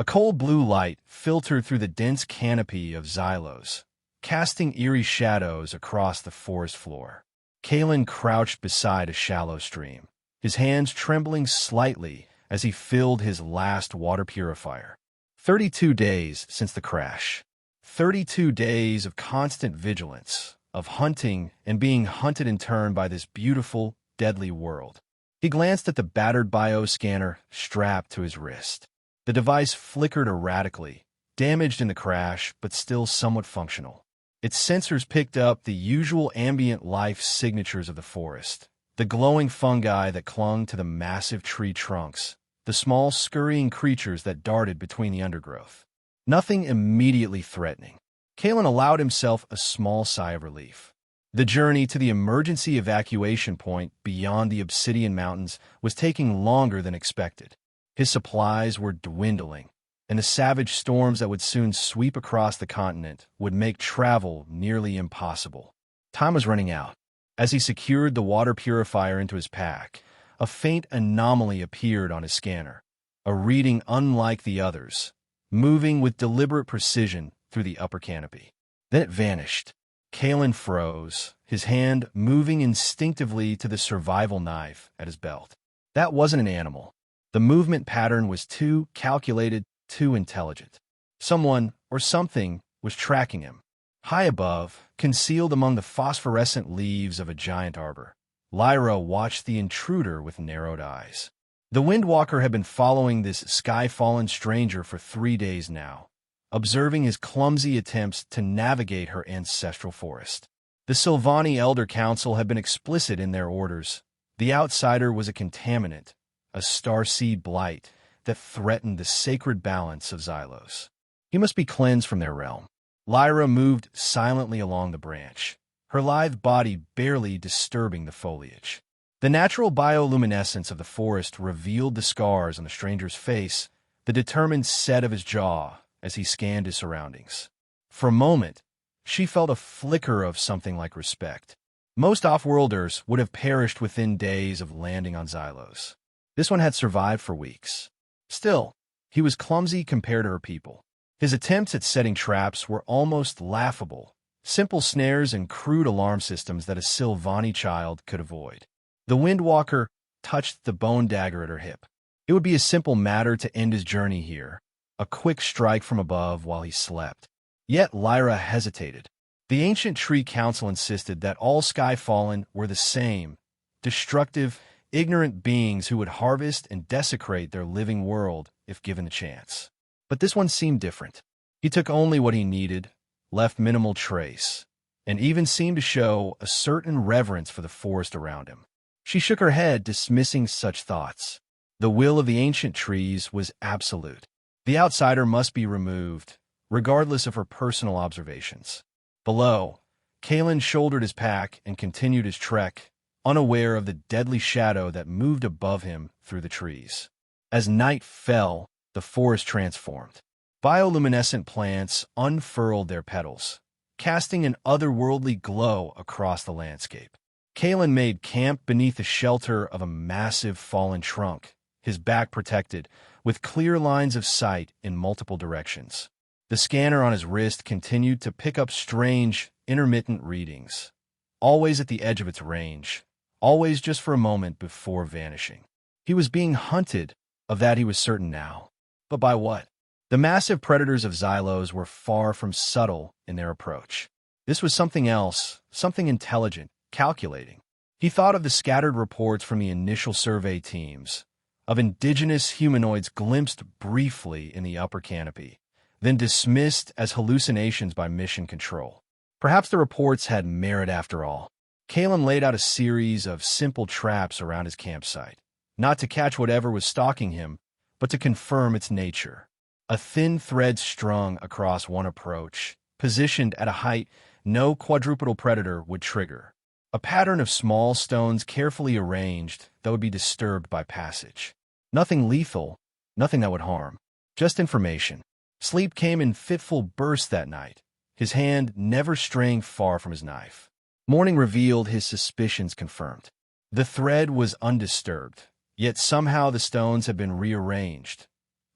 cold blue light filtered through the dense canopy of xylos, casting eerie shadows across the forest floor. Kalen crouched beside a shallow stream, his hands trembling slightly as he filled his last water purifier. 32 days since the crash. 32 days of constant vigilance, of hunting and being hunted in turn by this beautiful, deadly world. He glanced at the battered bioscanner strapped to his wrist. The device flickered erratically, damaged in the crash but still somewhat functional. Its sensors picked up the usual ambient life signatures of the forest, the glowing fungi that clung to the massive tree trunks, the small scurrying creatures that darted between the undergrowth. Nothing immediately threatening. Kalen allowed himself a small sigh of relief. The journey to the emergency evacuation point beyond the Obsidian Mountains was taking longer than expected. His supplies were dwindling, and the savage storms that would soon sweep across the continent would make travel nearly impossible. Time was running out. As he secured the water purifier into his pack, a faint anomaly appeared on his scanner, a reading unlike the others, moving with deliberate precision through the upper canopy. Then it vanished. Kalen froze, his hand moving instinctively to the survival knife at his belt. That wasn't an animal. The movement pattern was too calculated, too intelligent. Someone or something was tracking him. High above, concealed among the phosphorescent leaves of a giant arbor, Lyra watched the intruder with narrowed eyes. The Windwalker had been following this sky-fallen stranger for 3 days now, observing his clumsy attempts to navigate her ancestral forest. The Sylvani Elder Council had been explicit in their orders. The outsider was a contaminant, a starseed blight that threatened the sacred balance of Xylos. He must be cleansed from their realm. Lyra moved silently along the branch, her lithe body barely disturbing the foliage. The natural bioluminescence of the forest revealed the scars on the stranger's face, the determined set of his jaw as he scanned his surroundings. For a moment, she felt a flicker of something like respect. Most off-worlders would have perished within days of landing on Xylos. This one had survived for weeks. Still, he was clumsy compared to her people. His attempts at setting traps were almost laughable, simple snares and crude alarm systems that a Sylvani child could avoid. The Windwalker touched the bone dagger at her hip. It would be a simple matter to end his journey here, a quick strike from above while he slept. Yet Lyra hesitated. The ancient tree council insisted that all Skyfallen were the same, destructive, ignorant beings who would harvest and desecrate their living world if given the chance. But this one seemed different. He took only what he needed, left minimal trace, and even seemed to show a certain reverence for the forest around him. She shook her head, dismissing such thoughts. The will of the ancient trees was absolute. The outsider must be removed, regardless of her personal observations. Below, Kalen shouldered his pack and continued his trek, unaware of the deadly shadow that moved above him through the trees. As night fell, the forest transformed. Bioluminescent plants unfurled their petals, casting an otherworldly glow across the landscape. Kalen made camp beneath the shelter of a massive fallen trunk, his back protected, with clear lines of sight in multiple directions. The scanner on his wrist continued to pick up strange, intermittent readings, always at the edge of its range, always just for a moment before vanishing. He was being hunted, of that he was certain now. But by what? The massive predators of Xylos were far from subtle in their approach. This was something else, something intelligent, calculating. He thought of the scattered reports from the initial survey teams, of indigenous humanoids glimpsed briefly in the upper canopy, then dismissed as hallucinations by mission control. Perhaps the reports had merit after all. Kalen laid out a series of simple traps around his campsite, not to catch whatever was stalking him, but to confirm its nature. A thin thread strung across one approach, positioned at a height no quadrupedal predator would trigger. A pattern of small stones carefully arranged that would be disturbed by passage. Nothing lethal, nothing that would harm. Just information. Sleep came in fitful bursts that night, his hand never straying far from his knife. Morning revealed his suspicions confirmed. The thread was undisturbed, yet somehow the stones had been rearranged,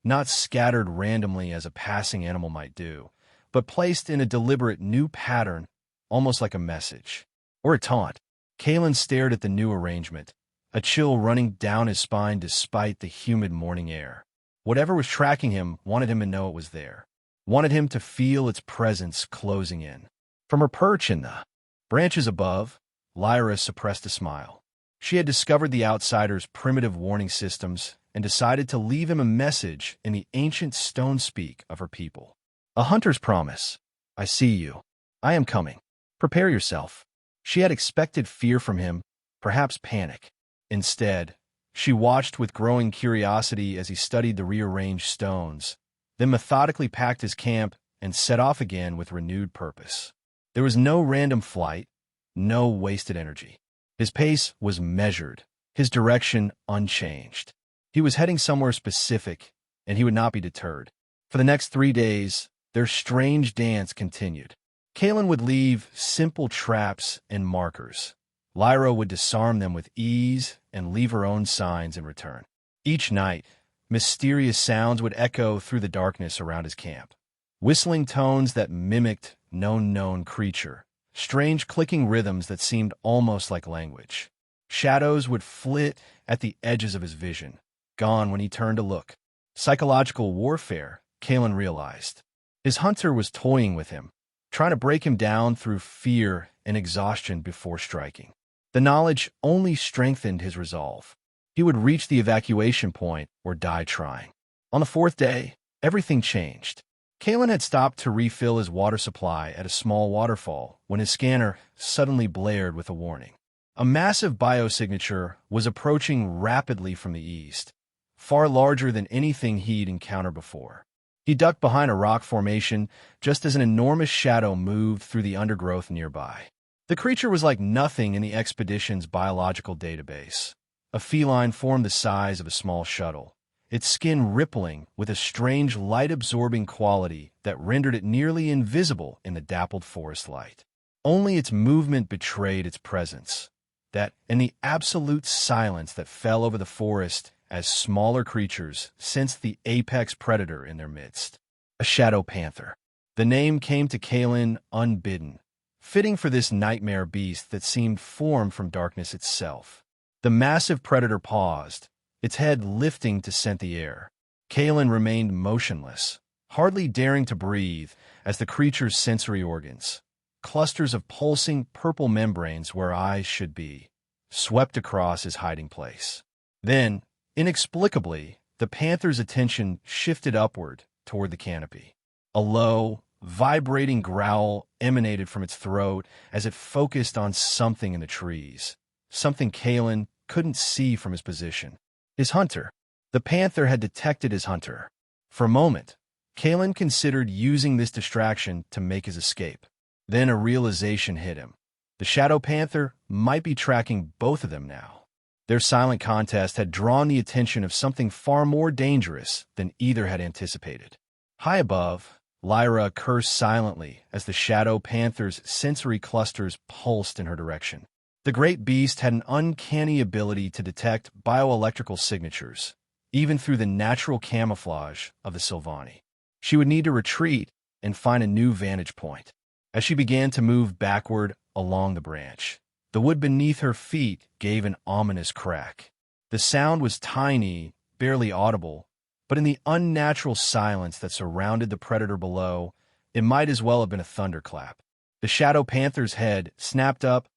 not scattered randomly as a passing animal might do, but placed in a deliberate new pattern, almost like a message. Or a taunt. Kalen stared at the new arrangement, a chill running down his spine despite the humid morning air. Whatever was tracking him wanted him to know it was there, wanted him to feel its presence closing in. From her perch in the branches above, Lyra suppressed a smile. She had discovered the outsider's primitive warning systems and decided to leave him a message in the ancient stone speak of her people. A hunter's promise. I see you. I am coming. Prepare yourself. She had expected fear from him, perhaps panic. Instead, she watched with growing curiosity as he studied the rearranged stones, then methodically packed his camp and set off again with renewed purpose. There was no random flight, no wasted energy. His pace was measured, his direction unchanged. He was heading somewhere specific, and he would not be deterred. For the next 3 days, their strange dance continued. Kalen would leave simple traps and markers. Lyra would disarm them with ease and leave her own signs in return. Each night, mysterious sounds would echo through the darkness around his camp. Whistling tones that mimicked known creature. Strange clicking rhythms that seemed almost like language. Shadows would flit at the edges of his vision, gone when he turned to look. Psychological warfare, Kalen realized. His hunter was toying with him, trying to break him down through fear and exhaustion before striking. The knowledge only strengthened his resolve. He would reach the evacuation point or die trying. On the 4th day, everything changed. Kalen had stopped to refill his water supply at a small waterfall when his scanner suddenly blared with a warning. A massive biosignature was approaching rapidly from the east, far larger than anything he'd encountered before. He ducked behind a rock formation just as an enormous shadow moved through the undergrowth nearby. The creature was like nothing in the expedition's biological database. A feline form the size of a small shuttle, its skin rippling with a strange light-absorbing quality that rendered it nearly invisible in the dappled forest light. Only its movement betrayed its presence, that and the absolute silence that fell over the forest as smaller creatures sensed the apex predator in their midst. A shadow panther. The name came to Kalen unbidden, fitting for this nightmare beast that seemed formed from darkness itself. The massive predator paused, its head lifting to scent the air. Kalen remained motionless, hardly daring to breathe as the creature's sensory organs, clusters of pulsing purple membranes where eyes should be, swept across his hiding place. Then, inexplicably, the panther's attention shifted upward toward the canopy. A low, vibrating growl emanated from its throat as it focused on something in the trees, something Kalen couldn't see from his position. His hunter. The panther had detected his hunter. For a moment, Kalen considered using this distraction to make his escape. Then a realization hit him. The shadow panther might be tracking both of them now. Their silent contest had drawn the attention of something far more dangerous than either had anticipated. High above, Lyra cursed silently as the shadow panther's sensory clusters pulsed in her direction. The great beast had an uncanny ability to detect bioelectrical signatures, even through the natural camouflage of the Sylvani. She would need to retreat and find a new vantage point. As she began to move backward along the branch, the wood beneath her feet gave an ominous crack. The sound was tiny, barely audible, but in the unnatural silence that surrounded the predator below, it might as well have been a thunderclap. The shadow panther's head snapped up,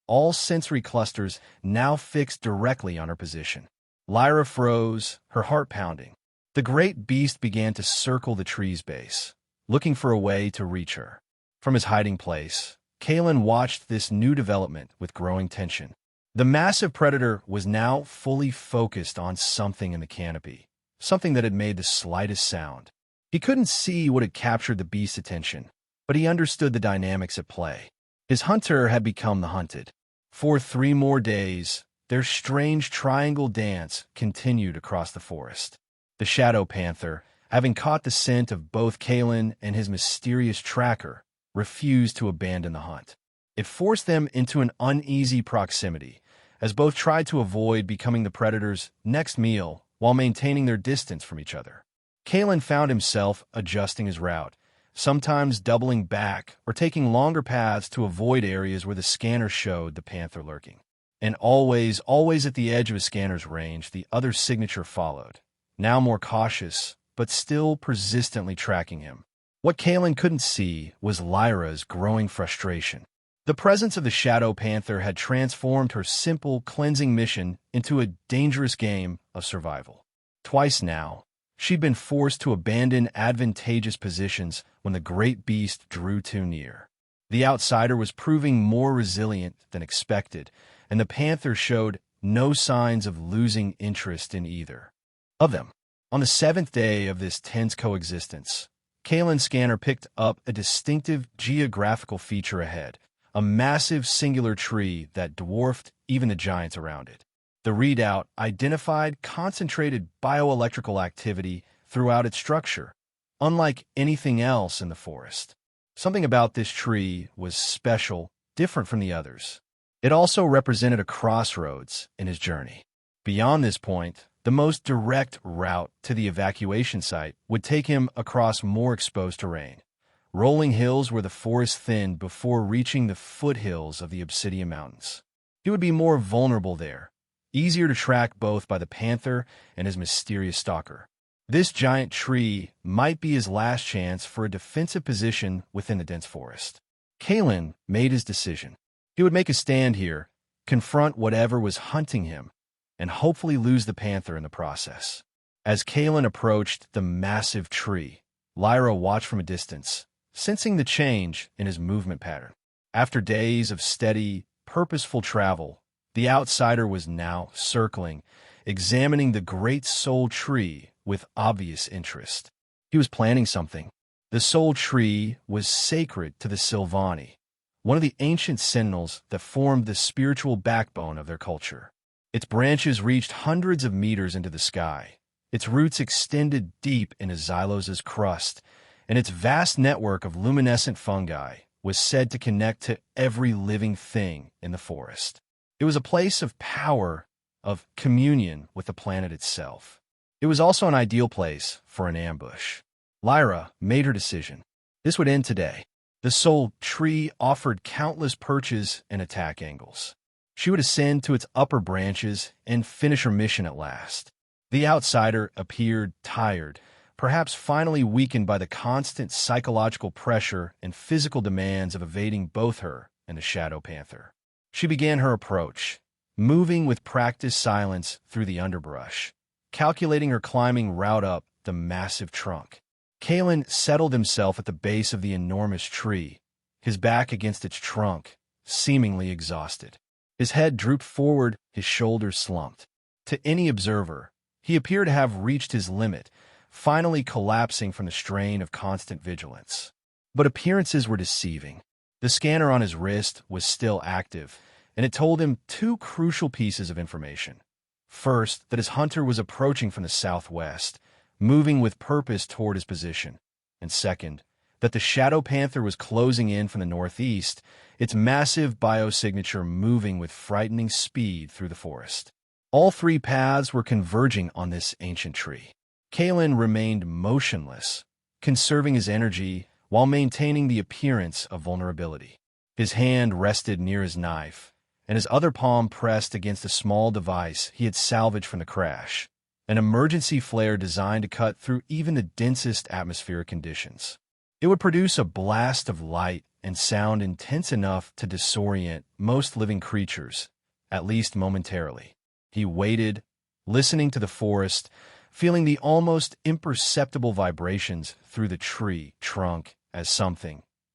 all sensory clusters now fixed directly on her position. Lyra froze, her heart pounding. The great beast began to circle the tree's base, looking for a way to reach her. From his hiding place, Kalen watched this new development with growing tension. The massive predator was now fully focused on something in the canopy, something that had made the slightest sound. He couldn't see what had captured the beast's attention, but he understood the dynamics at play. His hunter had become the hunted. For 3 more days, their strange triangle dance continued across the forest. The shadow panther, having caught the scent of both Kalen and his mysterious tracker, refused to abandon the hunt. It forced them into an uneasy proximity, as both tried to avoid becoming the predator's next meal while maintaining their distance from each other. Kalen found himself adjusting his route, sometimes doubling back or taking longer paths to avoid areas where the scanner showed the panther lurking. And always at the edge of his scanner's range, the other signature followed, now more cautious, but still persistently tracking him. What Kalen couldn't see was Lyra's growing frustration. The presence of the Shadow Panther had transformed her simple, cleansing mission into a dangerous game of survival. Twice now, she'd been forced to abandon advantageous positions when the great beast drew too near. The outsider was proving more resilient than expected, and the panther showed no signs of losing interest in either of them. On the seventh day of this tense coexistence, Kalen's scanner picked up a distinctive geographical feature ahead, a massive singular tree that dwarfed even the giants around it. The readout identified concentrated bioelectrical activity throughout its structure, unlike anything else in the forest. Something about this tree was special, different from the others. It also represented a crossroads in his journey. Beyond this point, the most direct route to the evacuation site would take him across more exposed terrain, rolling hills where the forest thinned before reaching the foothills of the Obsidian Mountains. He would be more vulnerable there, easier to track both by the panther and his mysterious stalker. This giant tree might be his last chance for a defensive position within the dense forest. Kalen made his decision. He would make a stand here, confront whatever was hunting him, and hopefully lose the panther in the process. As Kalen approached the massive tree, Lyra watched from a distance, sensing the change in his movement pattern. After days of steady, purposeful travel, the outsider was now circling, examining the great soul tree with obvious interest. He was planning something. The soul tree was sacred to the Silvani, one of the ancient sentinels that formed the spiritual backbone of their culture. Its branches reached hundreds of meters into the sky. Its roots extended deep into Xylos' crust, and its vast network of luminescent fungi was said to connect to every living thing in the forest. It was a place of power, of communion with the planet itself. It was also an ideal place for an ambush. Lyra made her decision. This would end today. The soul tree offered countless perches and attack angles. She would ascend to its upper branches and finish her mission at last. The outsider appeared tired, perhaps finally weakened by the constant psychological pressure and physical demands of evading both her and the Shadow Panther. She began her approach, moving with practiced silence through the underbrush, calculating her climbing route up the massive trunk. Kalen settled himself at the base of the enormous tree, his back against its trunk, seemingly exhausted. His head drooped forward, his shoulders slumped. To any observer, he appeared to have reached his limit, finally collapsing from the strain of constant vigilance. But appearances were deceiving. The scanner on his wrist was still active, and it told him two crucial pieces of information. First, that his hunter was approaching from the southwest, moving with purpose toward his position. And second, that the Shadow Panther was closing in from the northeast, its massive biosignature moving with frightening speed through the forest. All three paths were converging on this ancient tree. Kalen remained motionless, conserving his energy while maintaining the appearance of vulnerability. His hand rested near his knife, and his other palm pressed against a small device he had salvaged from the crash, an emergency flare designed to cut through even the densest atmospheric conditions. It would produce a blast of light and sound intense enough to disorient most living creatures, at least momentarily. He waited, listening to the forest, feeling the almost imperceptible vibrations through the tree trunk as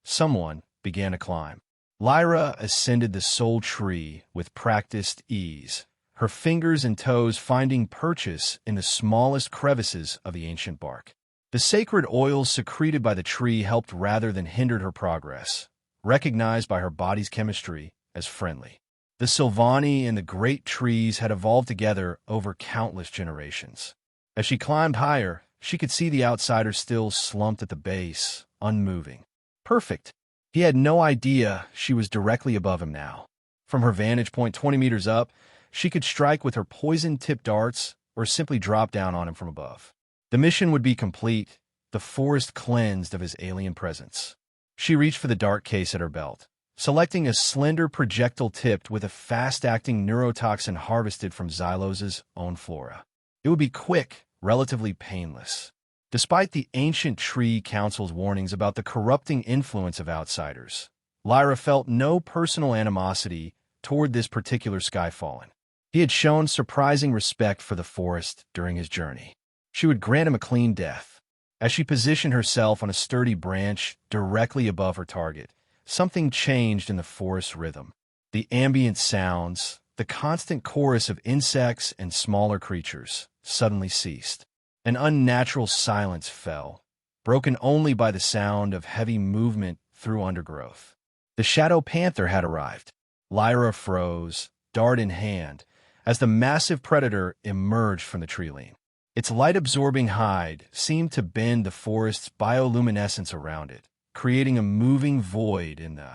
someone began to climb. Lyra ascended the soul tree with practiced ease, her fingers and toes finding purchase in the smallest crevices of the ancient bark. The sacred oils secreted by the tree helped rather than hindered her progress, recognized by her body's chemistry as friendly. The Silvani and the great trees had evolved together over countless generations. As she climbed higher, she could see the outsider still slumped at the base, unmoving. Perfect. He had no idea she was directly above him now. From her vantage point 20 meters up, she could strike with her poison-tipped darts or simply drop down on him from above. The mission would be complete, the forest cleansed of his alien presence. She reached for the dark case at her belt, selecting a slender projectile tipped with a fast-acting neurotoxin harvested from Xylos's own flora. It would be quick, relatively painless. Despite the ancient tree council's warnings about the corrupting influence of outsiders, Lyra felt no personal animosity toward this particular Skyfallen. He had shown surprising respect for the forest during his journey. She would grant him a clean death. As she positioned herself on a sturdy branch directly above her target, something changed in the forest's rhythm. The ambient sounds, the constant chorus of insects and smaller creatures, suddenly ceased. An unnatural silence fell, broken only by the sound of heavy movement through undergrowth. The shadow panther had arrived. Lyra froze, dart in hand, as the massive predator emerged from the tree-line. Its light-absorbing hide seemed to bend the forest's bioluminescence around it, creating a moving void in the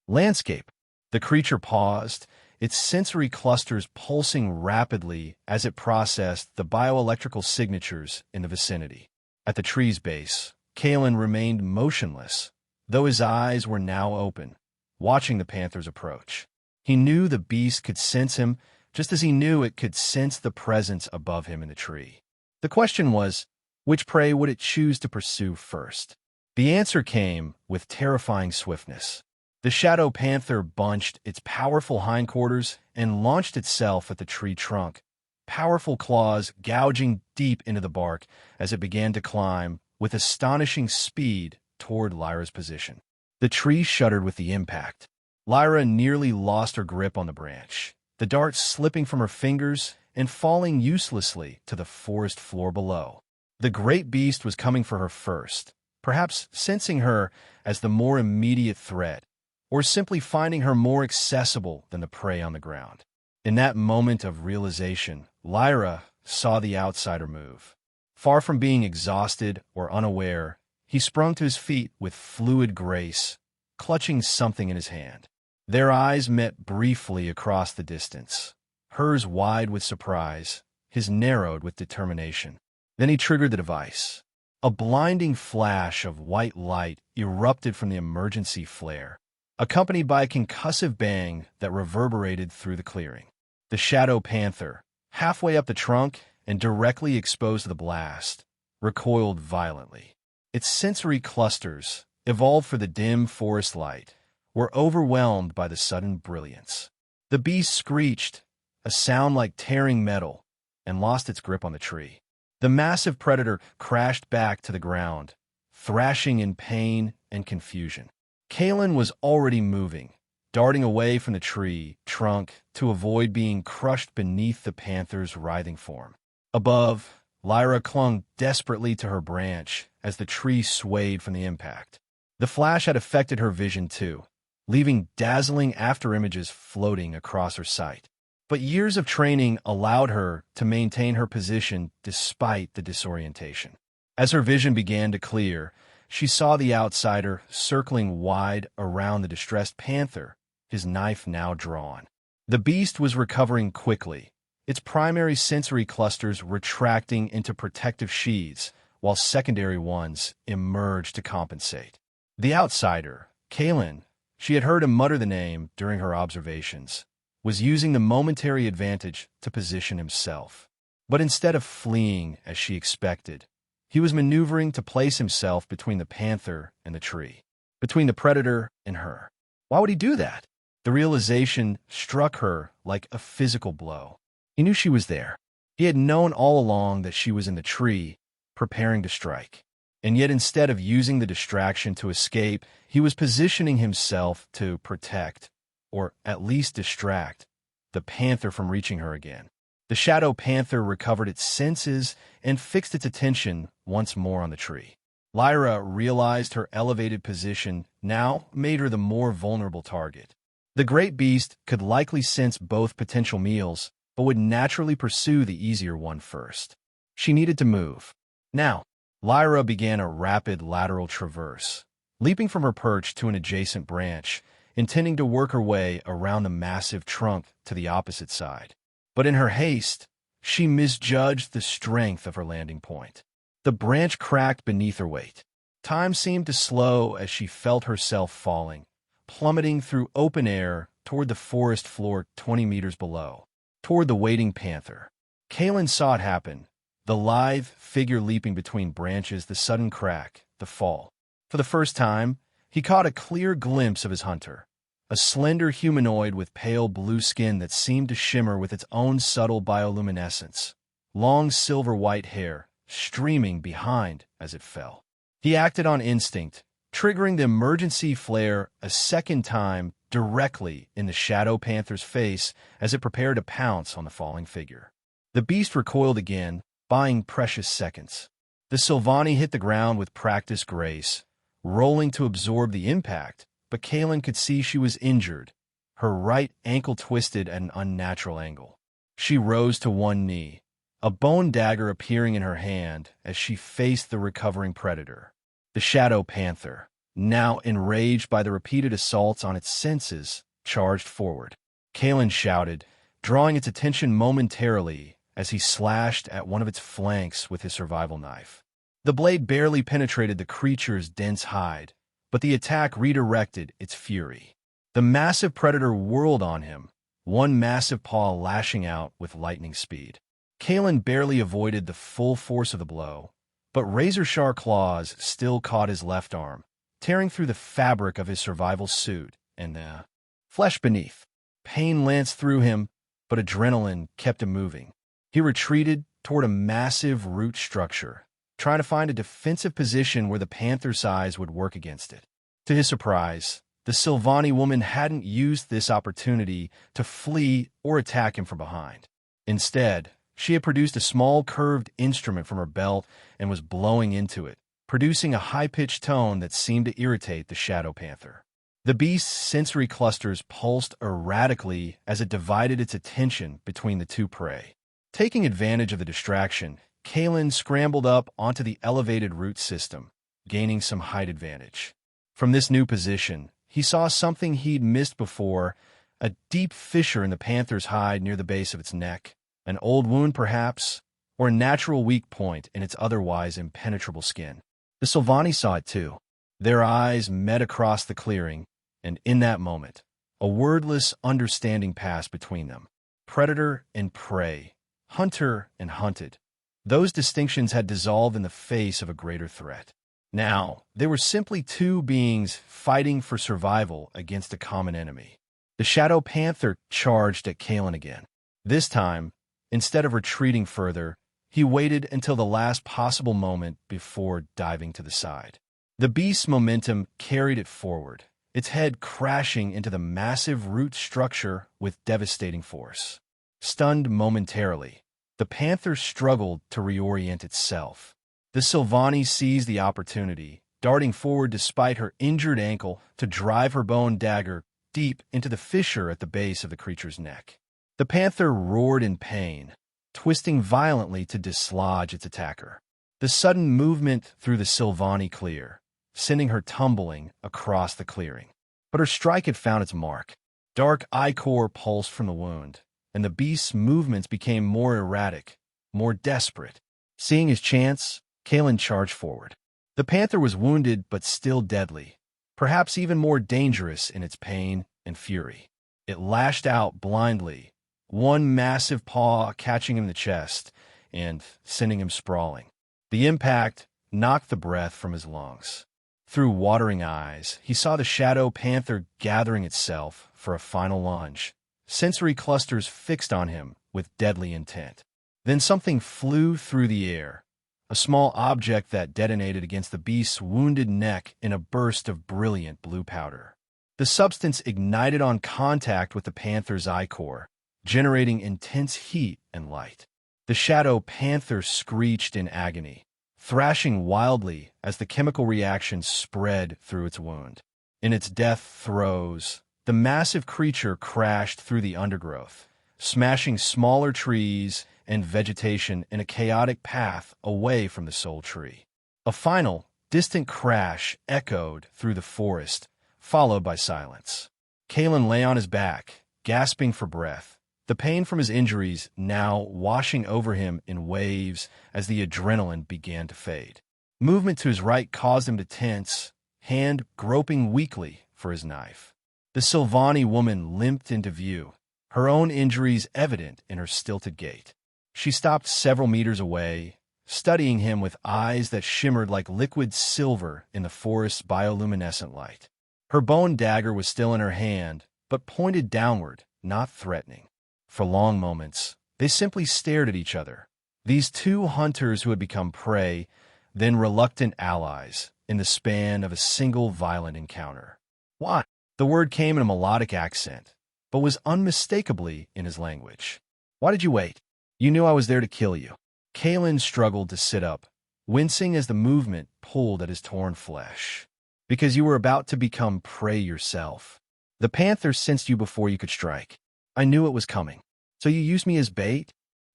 landscape. The creature paused, its sensory clusters pulsing rapidly as it processed the bioelectrical signatures in the vicinity. At the tree's base, Kalen remained motionless, though his eyes were now open, watching the panther's approach. He knew the beast could sense him, just as he knew it could sense the presence above him in the tree. The question was, which prey would it choose to pursue first? The answer came with terrifying swiftness. The shadow panther bunched its powerful hindquarters and launched itself at the tree trunk, powerful claws gouging deep into the bark as it began to climb with astonishing speed toward Lyra's position. The tree shuddered with the impact. Lyra nearly lost her grip on the branch, the dart slipping from her fingers and falling uselessly to the forest floor below. The great beast was coming for her first, perhaps sensing her as the more immediate threat, or simply finding her more accessible than the prey on the ground. In that moment of realization, Lyra saw the outsider move. Far from being exhausted or unaware, he sprung to his feet with fluid grace, clutching something in his hand. Their eyes met briefly across the distance, hers wide with surprise, his narrowed with determination. Then he triggered the device. A blinding flash of white light erupted from the emergency flare, accompanied by a concussive bang that reverberated through the clearing. The shadow panther, halfway up the trunk and directly exposed to the blast, recoiled violently. Its sensory clusters, evolved for the dim forest light, were overwhelmed by the sudden brilliance. The beast screeched, a sound like tearing metal, and lost its grip on the tree. The massive predator crashed back to the ground, thrashing in pain and confusion. Kalen was already moving, darting away from the tree trunk to avoid being crushed beneath the panther's writhing form. Above, Lyra clung desperately to her branch as the tree swayed from the impact. The flash had affected her vision too, leaving dazzling afterimages floating across her sight. But years of training allowed her to maintain her position despite the disorientation. As her vision began to clear, she saw the outsider circling wide around the distressed panther, his knife now drawn. The beast was recovering quickly, its primary sensory clusters retracting into protective sheaths, while secondary ones emerged to compensate. The outsider, Kalen, she had heard him mutter the name during her observations, was using the momentary advantage to position himself. But instead of fleeing as she expected, he was maneuvering to place himself between the panther and the tree, between the predator and her. Why would he do that? The realization struck her like a physical blow. He knew she was there. He had known all along that she was in the tree, preparing to strike. And yet instead of using the distraction to escape, he was positioning himself to protect, or at least distract, the panther from reaching her again. The shadow panther recovered its senses and fixed its attention once more on the tree. Lyra realized her elevated position now made her the more vulnerable target. The great beast could likely sense both potential meals, but would naturally pursue the easier one first. She needed to move. Now, Lyra began a rapid lateral traverse, leaping from her perch to an adjacent branch, intending to work her way around the massive trunk to the opposite side. But in her haste, she misjudged the strength of her landing point. The branch cracked beneath her weight. Time seemed to slow as she felt herself falling, plummeting through open air toward the forest floor 20 meters below, toward the waiting panther. Kalen saw it happen, the lithe figure leaping between branches, the sudden crack, the fall. For the first time, he caught a clear glimpse of his hunter, a slender humanoid with pale blue skin that seemed to shimmer with its own subtle bioluminescence, long silver-white hair streaming behind as it fell. He acted on instinct, triggering the emergency flare a second time directly in the Shadow Panther's face as it prepared to pounce on the falling figure. The beast recoiled again, buying precious seconds. The Sylvani hit the ground with practiced grace, rolling to absorb the impact, but Kalen could see she was injured, her right ankle twisted at an unnatural angle. She rose to one knee, a bone dagger appearing in her hand as she faced the recovering predator. The Shadow Panther, now enraged by the repeated assaults on its senses, charged forward. Kalen shouted, drawing its attention momentarily as he slashed at one of its flanks with his survival knife. The blade barely penetrated the creature's dense hide, but the attack redirected its fury. The massive predator whirled on him, one massive paw lashing out with lightning speed. Kalen barely avoided the full force of the blow, but razor-sharp claws still caught his left arm, tearing through the fabric of his survival suit and the flesh beneath. Pain lanced through him, but adrenaline kept him moving. He retreated toward a massive root structure, trying to find a defensive position where the panther's size would work against it. To his surprise, the Sylvani woman hadn't used this opportunity to flee or attack him from behind. Instead, she had produced a small curved instrument from her belt and was blowing into it, producing a high-pitched tone that seemed to irritate the Shadow Panther. The beast's sensory clusters pulsed erratically as it divided its attention between the two prey. Taking advantage of the distraction, Kalen scrambled up onto the elevated root system, gaining some height advantage. From this new position, he saw something he'd missed before, a deep fissure in the panther's hide near the base of its neck. An old wound, perhaps, or a natural weak point in its otherwise impenetrable skin. The Sylvani saw it too. Their eyes met across the clearing, and in that moment, a wordless understanding passed between them. Predator and prey, hunter and hunted. Those distinctions had dissolved in the face of a greater threat. Now, they were simply two beings fighting for survival against a common enemy. The Shadow Panther charged at Kalen again. This time, instead of retreating further, he waited until the last possible moment before diving to the side. The beast's momentum carried it forward, its head crashing into the massive root structure with devastating force. Stunned momentarily, the panther struggled to reorient itself. The Sylvani seized the opportunity, darting forward despite her injured ankle to drive her bone dagger deep into the fissure at the base of the creature's neck. The panther roared in pain, twisting violently to dislodge its attacker. The sudden movement threw the Sylvani clear, sending her tumbling across the clearing. But her strike had found its mark. Dark ichor pulsed from the wound, and the beast's movements became more erratic, more desperate. Seeing his chance, Kalen charged forward. The panther was wounded but still deadly, perhaps even more dangerous in its pain and fury. It lashed out blindly, one massive paw catching him in the chest and sending him sprawling. The impact knocked the breath from his lungs. Through watering eyes, he saw the Shadow Panther gathering itself for a final lunge, sensory clusters fixed on him with deadly intent. Then something flew through the air, a small object that detonated against the beast's wounded neck in a burst of brilliant blue powder. The substance ignited on contact with the panther's ichor, generating intense heat and light. The Shadow Panther screeched in agony, thrashing wildly as the chemical reaction spread through its wound. In its death throes, the massive creature crashed through the undergrowth, smashing smaller trees and vegetation in a chaotic path away from the sole tree. A final, distant crash echoed through the forest, followed by silence. Kalen lay on his back, gasping for breath, the pain from his injuries now washing over him in waves as the adrenaline began to fade. Movement to his right caused him to tense, hand groping weakly for his knife. The Silvani woman limped into view, her own injuries evident in her stilted gait. She stopped several meters away, studying him with eyes that shimmered like liquid silver in the forest's bioluminescent light. Her bone dagger was still in her hand, but pointed downward, not threatening. For long moments, they simply stared at each other, these two hunters who had become prey, then reluctant allies, in the span of a single violent encounter. "Why?" The word came in a melodic accent, but was unmistakably in his language. "Why did you wait? You knew I was there to kill you." Kalen struggled to sit up, wincing as the movement pulled at his torn flesh. "Because you were about to become prey yourself. The panther sensed you before you could strike. I knew it was coming. So you used me as bait?"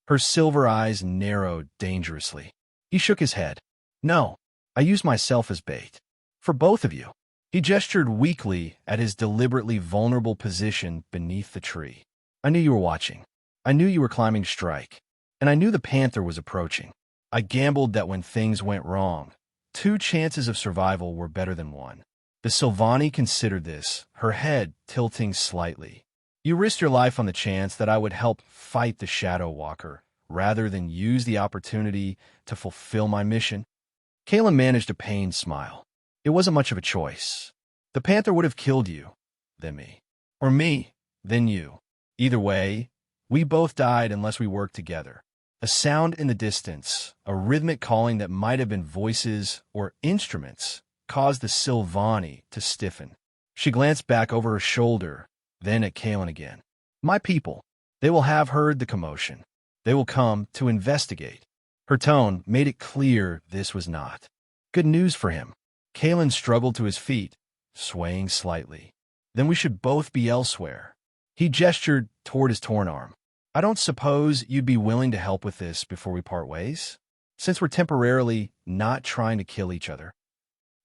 Her silver eyes narrowed dangerously. He shook his head. "No, I used myself as bait. For both of you." He gestured weakly at his deliberately vulnerable position beneath the tree. "I knew you were watching. I knew you were climbing to strike. And I knew the panther was approaching. I gambled that when things went wrong, 2 chances of survival were better than 1. The Silvani considered this, her head tilting slightly. "You risked your life on the chance that I would help fight the Shadow Walker, rather than use the opportunity to fulfill my mission." Kalen managed a pained smile. "It wasn't much of a choice. The panther would have killed you, then me. Or me, then you. Either way, we both died unless we worked together." A sound in the distance, a rhythmic calling that might have been voices or instruments, caused the Silvani to stiffen. She glanced back over her shoulder, then at Kalen again. "My people. They will have heard the commotion. They will come to investigate." Her tone made it clear this was not good news for him. Kalen struggled to his feet, swaying slightly. "Then we should both be elsewhere." He gestured toward his torn arm. "I don't suppose you'd be willing to help with this before we part ways? Since we're temporarily not trying to kill each other."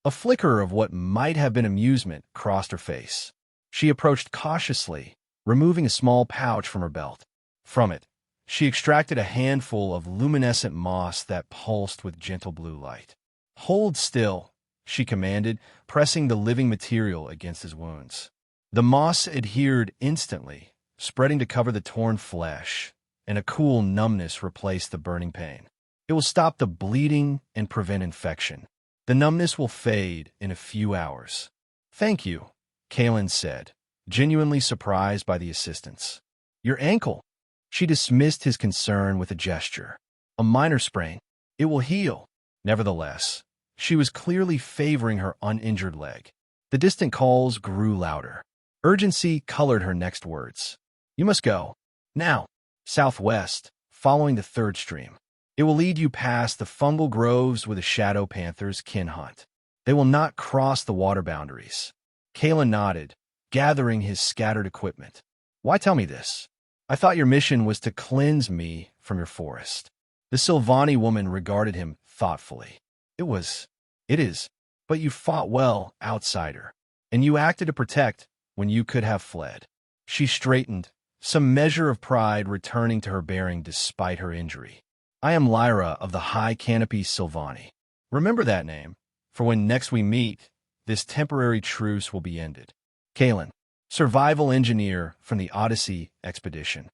A flicker of what might have been amusement crossed her face. She approached cautiously, removing a small pouch from her belt. From it, she extracted a handful of luminescent moss that pulsed with gentle blue light. "Hold still," she commanded, pressing the living material against his wounds. The moss adhered instantly, spreading to cover the torn flesh, and a cool numbness replaced the burning pain. "It will stop the bleeding and prevent infection. The numbness will fade in a few hours." "Thank you," Kalen said, genuinely surprised by the assistance. "Your ankle." She dismissed his concern with a gesture. "A minor sprain. It will heal." Nevertheless, she was clearly favoring her uninjured leg. The distant calls grew louder. Urgency colored her next words. "You must go. Now. Southwest, following the 3rd stream. It will lead you past the fungal groves where the shadow panthers kin hunt. They will not cross the water boundaries." Kalen nodded, gathering his scattered equipment. "Why tell me this? I thought your mission was to cleanse me from your forest." The Silvani woman regarded him thoughtfully. It is. But you fought well, outsider. And you acted to protect when you could have fled." She straightened, some measure of pride returning to her bearing despite her injury. "I am Lyra of the High Canopy Silvani. Remember that name, for when next we meet, this temporary truce will be ended." Kalen, survival engineer from the Odyssey expedition.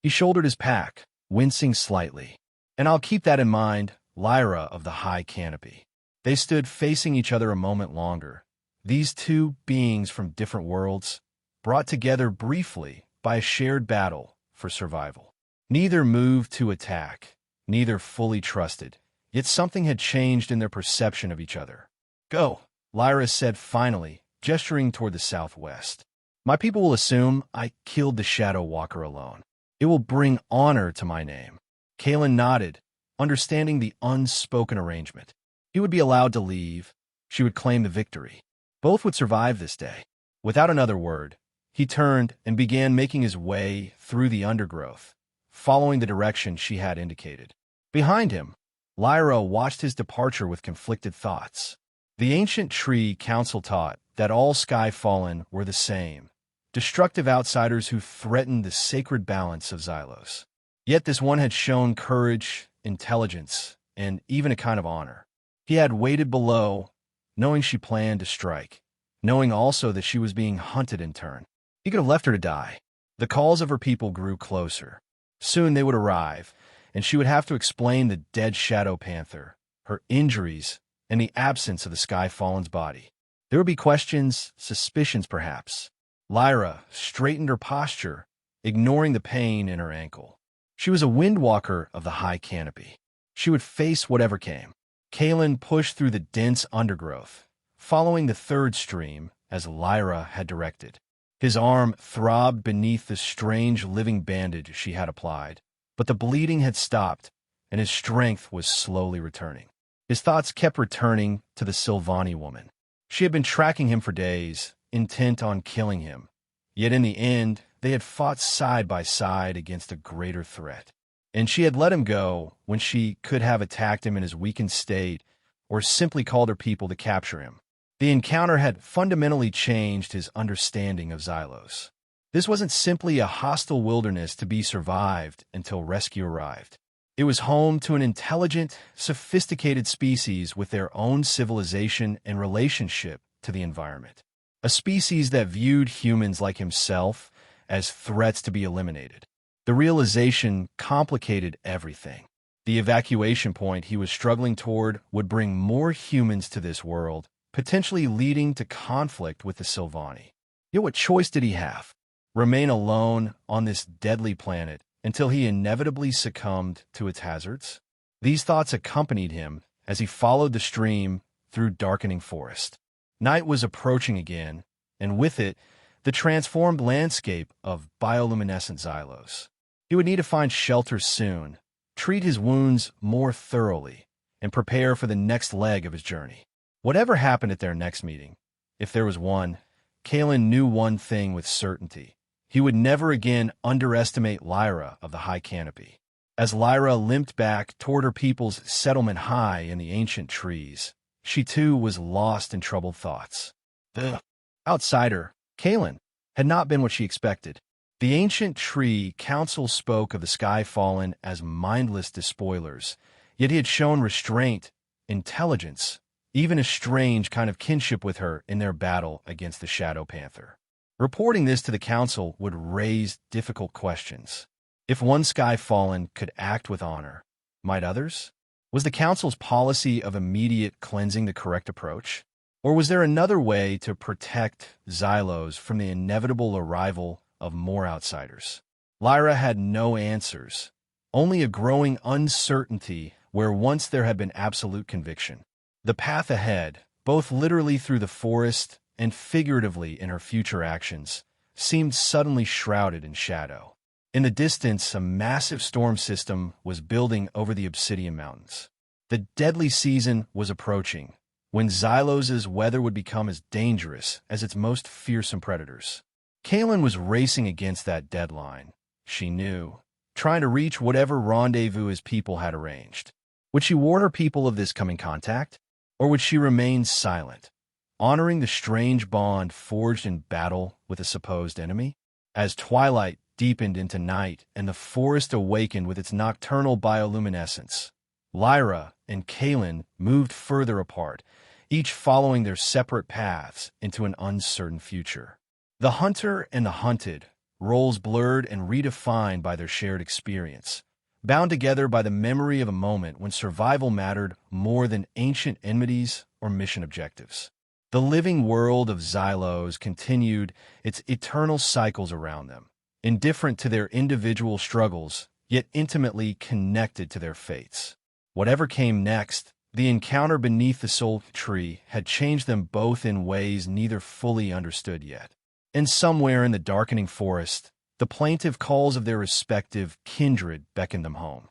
He shouldered his pack, wincing slightly. "And I'll keep that in mind, Lyra of the High Canopy." They stood facing each other a moment longer, these two beings from different worlds, brought together briefly by a shared battle for survival. Neither moved to attack, neither fully trusted, yet something had changed in their perception of each other. "Go," Lyra said finally, gesturing toward the southwest. "My people will assume I killed the Shadow Walker alone. It will bring honor to my name." Kalen nodded, understanding the unspoken arrangement. He would be allowed to leave. She would claim the victory. Both would survive this day. Without another word, he turned and began making his way through the undergrowth, following the direction she had indicated. Behind him, Lyra watched his departure with conflicted thoughts. The ancient tree council taught that all sky fallen were the same, destructive outsiders who threatened the sacred balance of Xylos. Yet this one had shown courage, intelligence, and even a kind of honor. He had waited below, knowing she planned to strike, knowing also that she was being hunted in turn. He could have left her to die. The calls of her people grew closer. Soon they would arrive, and she would have to explain the dead Shadow Panther, her injuries, and the absence of the Sky Fallen's body. There would be questions, suspicions perhaps. Lyra straightened her posture, ignoring the pain in her ankle. She was a windwalker of the high canopy. She would face whatever came. Kalen pushed through the dense undergrowth, following the third stream as Lyra had directed. His arm throbbed beneath the strange living bandage she had applied, but the bleeding had stopped, and his strength was slowly returning. His thoughts kept returning to the Silvani woman. She had been tracking him for days, intent on killing him. Yet in the end, they had fought side by side against a greater threat. And she had let him go when she could have attacked him in his weakened state or simply called her people to capture him. The encounter had fundamentally changed his understanding of Xylos. This wasn't simply a hostile wilderness to be survived until rescue arrived. It was home to an intelligent, sophisticated species with their own civilization and relationship to the environment. A species that viewed humans like himself as threats to be eliminated. The realization complicated everything. The evacuation point he was struggling toward would bring more humans to this world, potentially leading to conflict with the Silvani. Yet what choice did he have? Remain alone on this deadly planet until he inevitably succumbed to its hazards? These thoughts accompanied him as he followed the stream through darkening forest. Night was approaching again, and with it, the transformed landscape of bioluminescent Xylos. He would need to find shelter soon, treat his wounds more thoroughly, and prepare for the next leg of his journey. Whatever happened at their next meeting, if there was one, Kalen knew one thing with certainty. He would never again underestimate Lyra of the high canopy. As Lyra limped back toward her people's settlement high in the ancient trees, she too was lost in troubled thoughts. The outsider, Kalen, had not been what she expected. The ancient tree council spoke of the Sky Fallen as mindless despoilers, yet he had shown restraint, intelligence, even a strange kind of kinship with her in their battle against the Shadow Panther. Reporting this to the council would raise difficult questions. If one Sky Fallen could act with honor, might others? Was the council's policy of immediate cleansing the correct approach? Or was there another way to protect Xylos from the inevitable arrival of more outsiders? Lyra had no answers, only a growing uncertainty where once there had been absolute conviction. The path ahead, both literally through the forest and figuratively in her future actions, seemed suddenly shrouded in shadow. In the distance, a massive storm system was building over the Obsidian Mountains. The deadly season was approaching, when Xylos' weather would become as dangerous as its most fearsome predators. Kalen was racing against that deadline, she knew, trying to reach whatever rendezvous his people had arranged. Would she warn her people of this coming contact? Or would she remain silent, honoring the strange bond forged in battle with a supposed enemy? As twilight deepened into night and the forest awakened with its nocturnal bioluminescence, Lyra and Kalen moved further apart, each following their separate paths into an uncertain future. The hunter and the hunted, roles blurred and redefined by their shared experience, bound together by the memory of a moment when survival mattered more than ancient enmities or mission objectives. The living world of Xylos continued its eternal cycles around them, indifferent to their individual struggles, yet intimately connected to their fates. Whatever came next, the encounter beneath the soul tree had changed them both in ways neither fully understood yet. And somewhere in the darkening forest, the plaintive calls of their respective kindred beckoned them home.